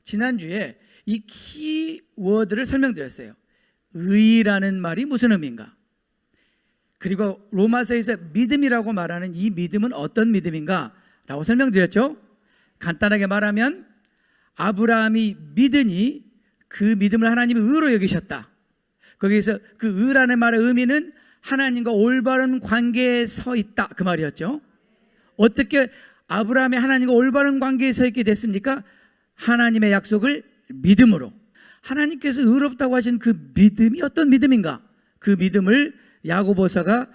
지난주에 이 키워드를 설명드렸어요. 의라는 말이 무슨 의미인가? 그리고 로마서에서 믿음이라고 말하는 이 믿음은 어떤 믿음인가? 라고 설명드렸죠. 간단하게 말하면 아브라함이 믿으니 그 믿음을 하나님이 의로 여기셨다. 거기서 그 의라는 말의 의미는 하나님과 올바른 관계에 서 있다, 그 말이었죠. 어떻게 아브라함이 하나님과 올바른 관계에 서 있게 됐습니까? 하나님의 약속을 믿음으로. 하나님께서 의롭다고 하신 그 믿음이 어떤 믿음인가? 그 믿음을 야고보서가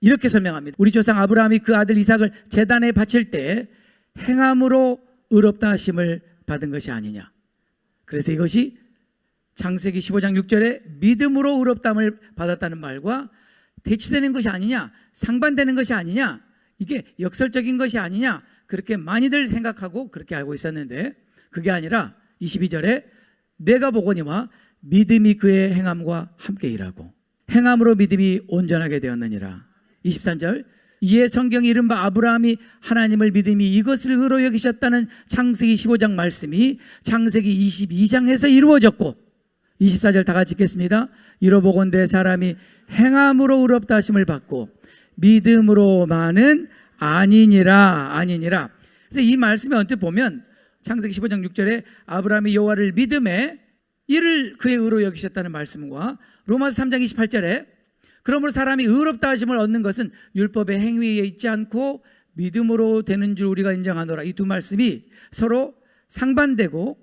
이렇게 설명합니다. 우리 조상 아브라함이 그 아들 이삭을 제단에 바칠 때 행함으로 의롭다 하심을 받은 것이 아니냐. 그래서 이것이 창세기 15장 6절에 믿음으로 의롭다함을 받았다는 말과 대치되는 것이 아니냐, 상반되는 것이 아니냐, 이게 역설적인 것이 아니냐, 그렇게 많이들 생각하고 그렇게 알고 있었는데 그게 아니라 22절에 내가 보거니와 믿음이 그의 행함과 함께 일하고 행함으로 믿음이 온전하게 되었느니라. 23절 이에 성경이 이른바 아브라함이 하나님을 믿음이 이것을 의로 여기셨다는 창세기 15장 말씀이 창세기 22장에서 이루어졌고 24절 다 같이 읽겠습니다. 이로보건대 사람이 행함으로 의롭다 하심을 받고 믿음으로만은 아니니라. 그래서 이 말씀에 언뜻 보면 창세기 15장 6절에 아브라함이 여호와를 믿음에 이를 그의 의로 여기셨다는 말씀과 로마서 3장 28절에 그러므로 사람이 의롭다 하심을 얻는 것은 율법의 행위에 있지 않고 믿음으로 되는 줄 우리가 인정하노라. 이 두 말씀이 서로 상반되고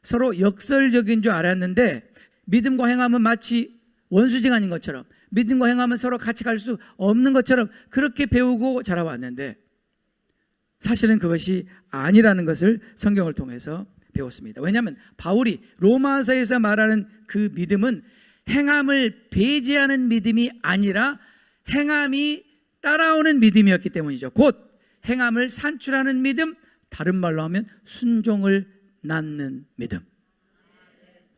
서로 역설적인 줄 알았는데 믿음과 행함은 마치 원수지간인 것처럼 믿음과 행함은 서로 같이 갈 수 없는 것처럼 그렇게 배우고 자라왔는데 사실은 그것이 아니라는 것을 성경을 통해서 배웠습니다. 왜냐하면 바울이 로마서에서 말하는 그 믿음은 행함을 배제하는 믿음이 아니라 행함이 따라오는 믿음이었기 때문이죠. 곧 행함을 산출하는 믿음, 다른 말로 하면 순종을 낳는 믿음.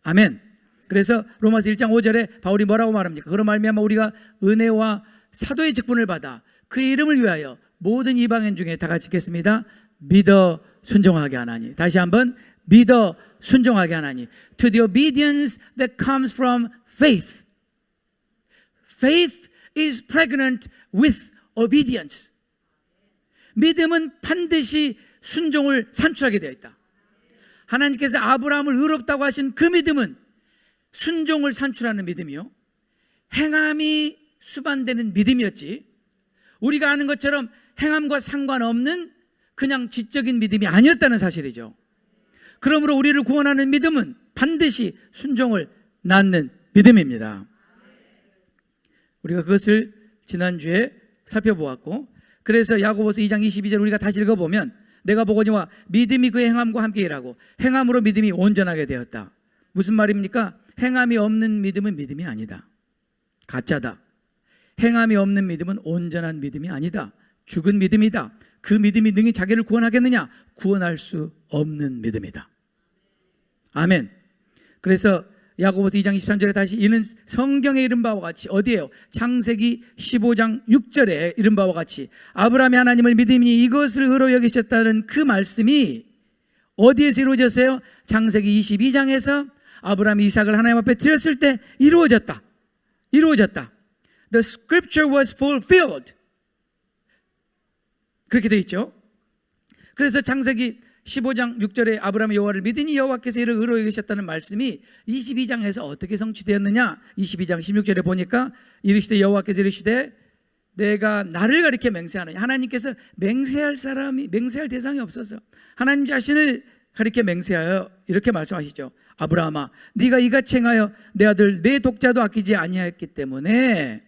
아멘. 그래서 로마서 1장 5절에 바울이 뭐라고 말합니까? 그런 말미암아 우리가 은혜와 사도의 직분을 받아 그의 이름을 위하여 모든 이방인 중에 다 같이 읽겠습니다. 믿어 순종하게 하나니. 다시 한번 믿어 순종하게 하나니. To the obedience that comes from faith. Faith is pregnant with obedience. 믿음은 반드시 순종을 산출하게 되어 있다. 하나님께서 아브라함을 의롭다고 하신 그 믿음은 순종을 산출하는 믿음이요, 행함이 수반되는 믿음이었지 우리가 아는 것처럼 행함과 상관없는 그냥 지적인 믿음이 아니었다는 사실이죠. 그러므로 우리를 구원하는 믿음은 반드시 순종을 낳는 믿음입니다. 우리가 그것을 지난주에 살펴보았고, 그래서 야고보서 2장 22절 우리가 다시 읽어보면 내가 보거니와 믿음이 그의 행함과 함께 일하고 행함으로 믿음이 온전하게 되었다. 무슨 말입니까? 행함이 없는 믿음은 믿음이 아니다. 가짜다. 행함이 없는 믿음은 온전한 믿음이 아니다. 죽은 믿음이다. 그 믿음이 능히 자기를 구원하겠느냐? 구원할 수 없는 믿음이다. 아멘. 그래서 야고보서 2장 23절에 다시 이는 성경에 이른 바와 같이, 어디에요? 창세기 15장 6절에 이른 바와 같이 아브라함이 하나님을 믿음이 이것을 의로 여기셨다는 그 말씀이 어디에서 이루어졌어요? 창세기 22장에서 아브라함이 이삭을 하나님 앞에 드렸을 때 이루어졌다. The scripture was fulfilled. 그렇게 돼 있죠. 그래서 창세기 15장 6절에 아브라함이 여호와를 믿으니 여호와께서 이를 의로 여기셨다는 말씀이 22장에서 어떻게 성취되었느냐? 22장 16절에 보니까 이르시되 여호와께서 이르시되 내가 나를 가리켜 맹세하느냐. 하나님께서 맹세할 대상이 없어서 하나님 자신을 가리켜 맹세하여 이렇게 말씀하시죠. 아브라함아, 네가 이같이 행하여 내 아들 내 독자도 아끼지 아니하였기 때문에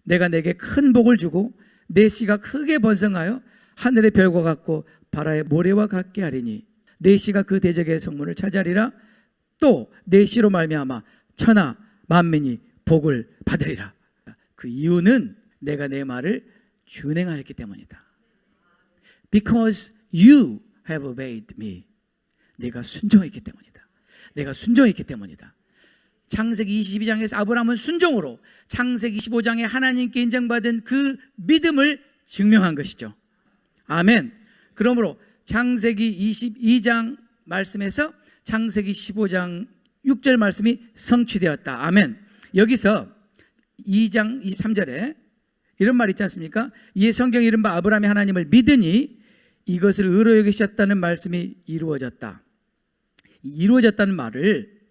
내가 내게 큰 복을 주고 내 씨가 크게 번성하여 하늘의 별과 같고 바다의 모래와 같게 하리니 내 씨가 그 대적의 성문을 차지하리라. 또 내 씨로 말미암아 천하 만민이 복을 받으리라. 그 이유는 내가 내 말을 준행하였기 때문이다. Because you have obeyed me. 내가 순종했기 때문이다. 창세기 22장에서 아브라함은 순종으로 창세기 25장에 하나님께 인정받은 그 믿음을 증명한 것이죠. 아멘. 그러므로 창세기 22장 말씀에서 창세기 15장 6절 말씀이 성취되었다. 아멘. 여기서 2장 23절에 이런 말 있지 않습니까? 이에 성경이 이른바 아브라함이 하나님을 믿으니 이것을 의로 여기셨다는 말씀이 이루어졌다. 이루어졌다는 말을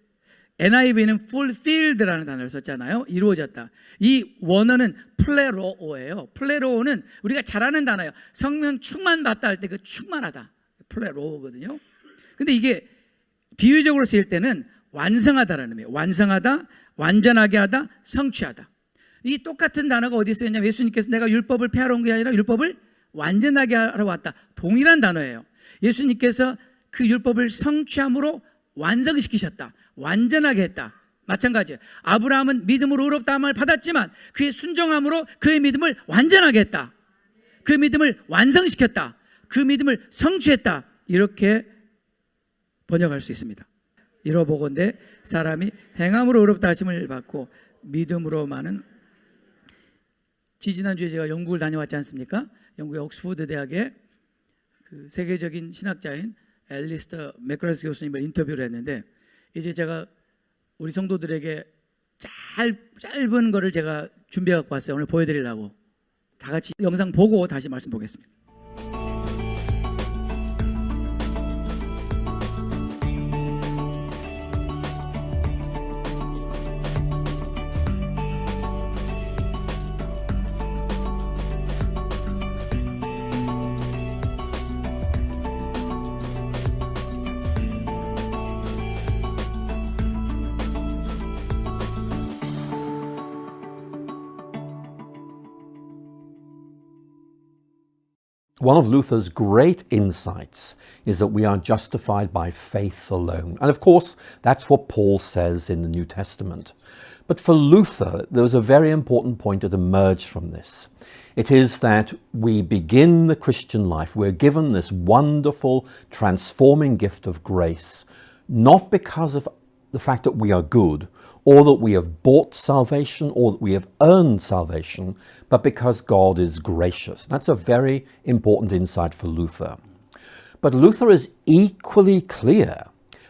NIV는 fulfilled라는 단어를 썼잖아요. 이루어졌다. 이 원어는 플레로오예요. 플레로오는 우리가 잘 아는 단어예요. 성령 충만 받다 할 때 그 충만하다. 플레로오거든요. 근데 이게 비유적으로 쓰일 때는 완성하다라는 의미예요. 완성하다, 완전하게 하다, 성취하다. 이 똑같은 단어가 어디 쓰였냐면 예수님께서 내가 율법을 폐하러 온 게 아니라 율법을 완전하게 하러 왔다. 동일한 단어예요. 예수님께서 그 율법을 성취함으로 완성시키셨다. 완전하게 했다. 마찬가지예요. 아브라함은 믿음으로 의롭다함을 받았지만 그의 순종함으로 그의 믿음을 완전하게 했다. 그 믿음을 완성시켰다. 그 믿음을 성취했다. 이렇게 번역할 수 있습니다. 이러보건대 사람이 행함으로 의롭다 하심을 받고 믿음으로만은. 지지난주에 제가 영국을 다녀왔지 않습니까? 영국의 옥스퍼드 대학의 그 세계적인 신학자인 앨리스터 맥그라스 교수님을 인터뷰를 했는데, 이제 제가 우리 성도들에게 짧은 거를 제가 준비해 갖고 왔어요. 오늘 보여드리려고. 다 같이 영상 보고 다시 말씀 보겠습니다. One of Luther's great insights is that we are justified by faith alone. And of course, that's what Paul says in the New Testament. But for Luther, there was a very important point that emerged from this. It is that we begin the Christian life, we're given this wonderful, transforming gift of grace, not because of the fact that we are good, or that we have bought salvation, or that we have earned salvation, but because God is gracious. That's a very important insight for Luther. But Luther is equally clear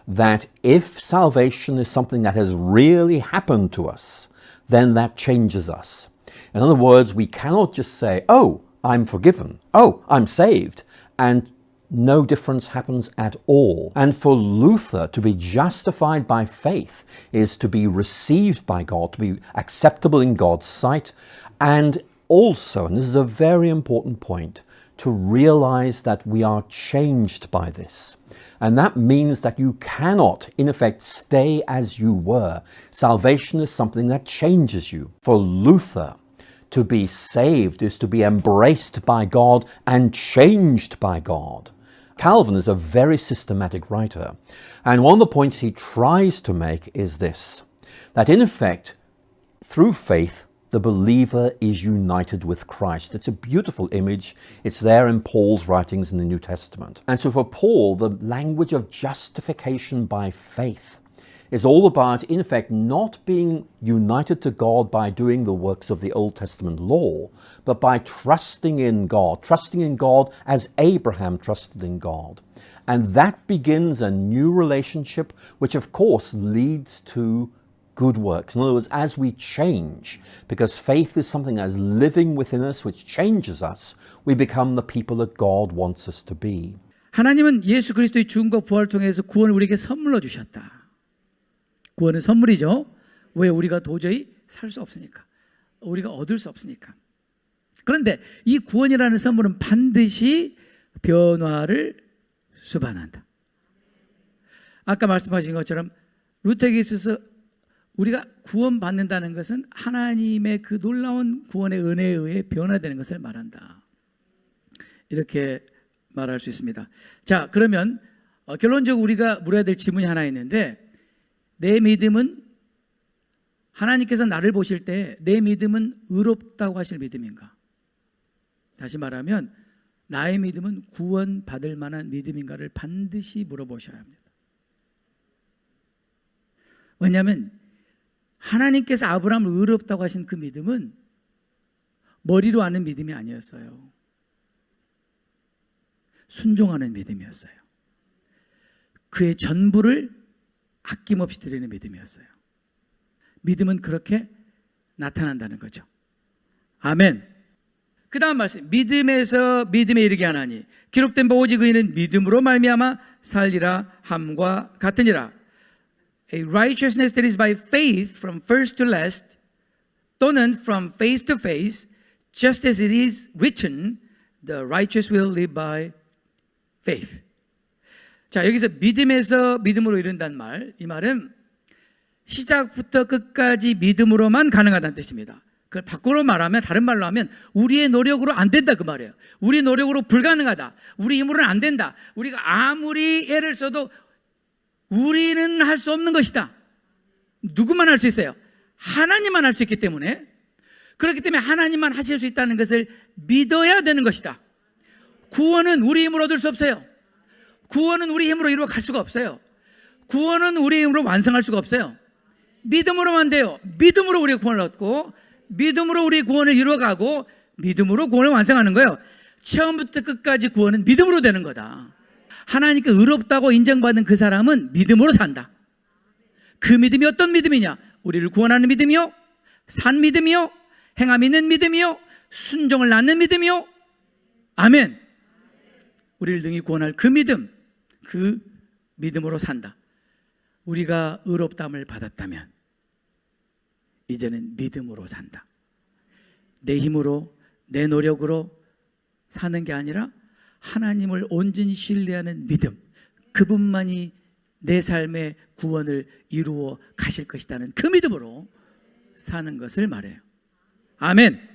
that if salvation is something that has really happened to us, then that changes us. In other words, we cannot just say, oh, I'm forgiven, oh, I'm saved, and no difference happens at all. And for Luther, to be justified by faith is to be received by God, to be acceptable in God's sight, and also, and this is a very important point, to realize that we are changed by this. And that means that you cannot, in effect, stay as you were. Salvation is something that changes you. For Luther, to be saved is to be embraced by God and changed by God. Calvin is a very systematic writer, and one of the points he tries to make is this, that in effect, through faith, the believer is united with Christ. It's a beautiful image. It's there in Paul's writings in the New Testament. And so for Paul, the language of justification by faith is all about, in effect, not being united to God by doing the works of the Old Testament law, but by trusting in God as Abraham trusted in God. And that begins a new relationship, which of course leads to good works. In other words, as we change, because faith is something that is living within us, which changes us, we become the people that God wants us to be. 하나님은 예수 그리스도의 죽음과 부활을 통해서 구원을 우리에게 선물로 주셨다. 구원은 선물이죠. 왜? 우리가 도저히 살 수 없으니까. 우리가 얻을 수 없으니까. 그런데 이 구원이라는 선물은 반드시 변화를 수반한다. 아까 말씀하신 것처럼 루터에게 있어서 우리가 구원받는다는 것은 하나님의 그 놀라운 구원의 은혜에 의해 변화되는 것을 말한다. 이렇게 말할 수 있습니다. 자, 그러면 결론적으로 우리가 물어야 될 질문이 하나 있는데, 내 믿음은 하나님께서 나를 보실 때 내 믿음은 의롭다고 하실 믿음인가? 다시 말하면 나의 믿음은 구원받을 만한 믿음인가를 반드시 물어보셔야 합니다. 왜냐하면 하나님께서 아브라함을 의롭다고 하신 그 믿음은 머리로 아는 믿음이 아니었어요. 순종하는 믿음이었어요. 그의 전부를 아낌없이 드리는 믿음이었어요. 믿음은 그렇게 나타난다는 거죠. 아멘. 그 다음 말씀, 믿음에서 믿음에 이르게 하나니 기록된 바 오직 의인은 믿음으로 말미암아 살리라 함과 같으니라. A righteousness that is by faith from first to last, 또는 from face to face, just as it is written, the righteous will live by faith. 자, 여기서 믿음에서 믿음으로 이른다는 말, 이 말은 시작부터 끝까지 믿음으로만 가능하다는 뜻입니다. 그걸 밖으로 말하면, 다른 말로 하면 우리의 노력으로 안 된다 그 말이에요. 우리 노력으로 불가능하다. 우리 힘으로는 안 된다. 우리가 아무리 애를 써도 우리는 할 수 없는 것이다. 누구만 할 수 있어요? 하나님만 할 수 있기 때문에, 그렇기 때문에 하나님만 하실 수 있다는 것을 믿어야 되는 것이다. 구원은 우리 힘으로 얻을 수 없어요. 구원은 우리 힘으로 이루어 갈 수가 없어요. 구원은 우리 힘으로 완성할 수가 없어요. 믿음으로만 돼요. 믿음으로 우리가 구원을 얻고, 믿음으로 우리 구원을 이루어가고, 믿음으로 구원을 완성하는 거예요. 처음부터 끝까지 구원은 믿음으로 되는 거다. 하나님께 의롭다고 인정받은 그 사람은 믿음으로 산다. 그 믿음이 어떤 믿음이냐? 우리를 구원하는 믿음이요, 산 믿음이요, 행함 있는 믿음이요, 순종을 낳는 믿음이요. 아멘. 우리를 능히 구원할 그 믿음, 그 믿음으로 산다. 우리가 의롭다함을 받았다면 이제는 믿음으로 산다. 내 힘으로, 내 노력으로 사는 게 아니라 하나님을 온전히 신뢰하는 믿음, 그분만이 내 삶의 구원을 이루어 가실 것이라는 그 믿음으로 사는 것을 말해요. 아멘.